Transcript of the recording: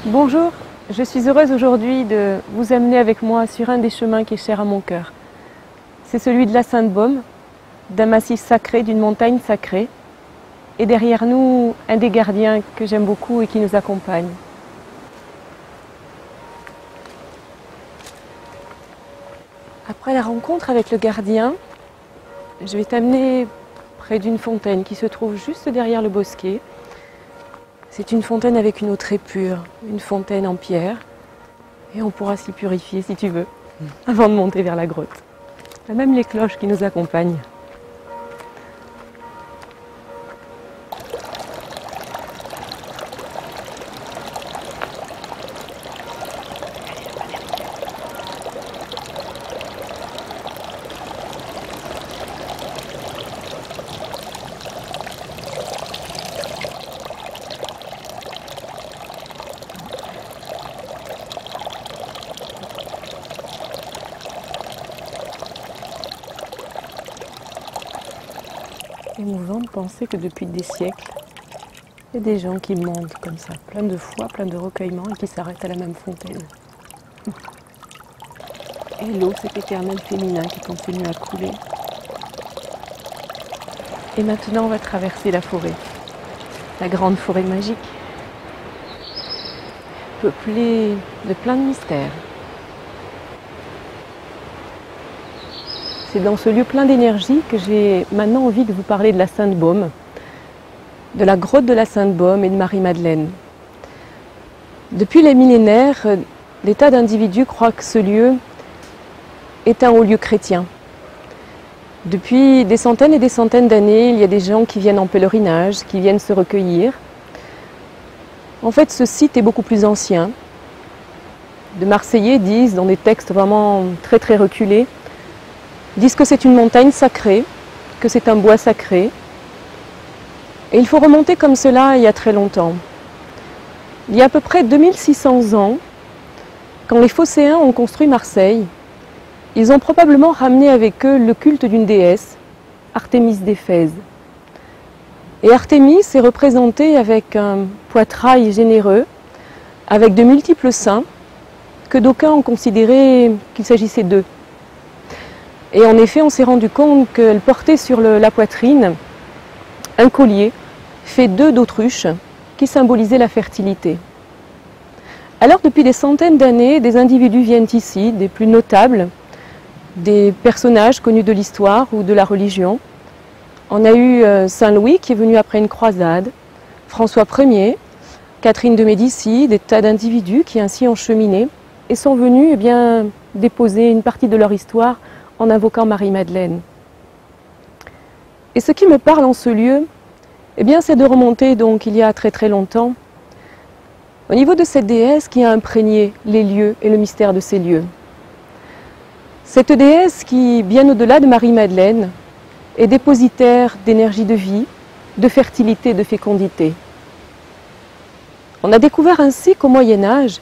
Bonjour, je suis heureuse aujourd'hui de vous amener avec moi sur un des chemins qui est cher à mon cœur. C'est celui de la Sainte-Baume, d'un massif sacré, d'une montagne sacrée. Et derrière nous, un des gardiens que j'aime beaucoup et qui nous accompagne. Après la rencontre avec le gardien, je vais t'amener près d'une fontaine qui se trouve juste derrière le bosquet. C'est une fontaine avec une eau très pure, une fontaine en pierre. Et on pourra s'y purifier si tu veux, avant de monter vers la grotte. Il y a même les cloches qui nous accompagnent. Émouvant de penser que depuis des siècles, il y a des gens qui montent comme ça, plein de foi, plein de recueillement et qui s'arrêtent à la même fontaine. Et l'eau, cet éternel féminin qui continue à couler. Et maintenant, on va traverser la forêt, la grande forêt magique, peuplée de plein de mystères. C'est dans ce lieu plein d'énergie que j'ai maintenant envie de vous parler de la Sainte-Baume, de la grotte de la Sainte-Baume et de Marie-Madeleine. Depuis les millénaires, des tas d'individus croient que ce lieu est un haut lieu chrétien. Depuis des centaines et des centaines d'années, il y a des gens qui viennent en pèlerinage, qui viennent se recueillir. En fait, ce site est beaucoup plus ancien. De Marseillais disent, dans des textes vraiment très très reculés, disent que c'est une montagne sacrée, que c'est un bois sacré. Et il faut remonter comme cela il y a très longtemps. Il y a à peu près 2600 ans, quand les Phocéens ont construit Marseille, ils ont probablement ramené avec eux le culte d'une déesse, Artémis d'Éphèse. Et Artémis est représentée avec un poitrail généreux, avec de multiples seins, que d'aucuns ont considéré qu'il s'agissait d'eux. Et en effet, on s'est rendu compte qu'elle portait sur la poitrine un collier fait d'œufs d'autruche qui symbolisait la fertilité. Alors, depuis des centaines d'années, des individus viennent ici, des plus notables, des personnages connus de l'histoire ou de la religion. On a eu Saint Louis qui est venu après une croisade, François Ier, Catherine de Médicis, des tas d'individus qui ainsi ont cheminé et sont venus déposer une partie de leur histoire en invoquant Marie-Madeleine. Et ce qui me parle en ce lieu, c'est de remonter donc il y a très très longtemps, au niveau de cette déesse qui a imprégné les lieux et le mystère de ces lieux. Cette déesse qui, bien au-delà de Marie-Madeleine, est dépositaire d'énergie de vie, de fertilité, de fécondité. On a découvert ainsi qu'au Moyen-Âge,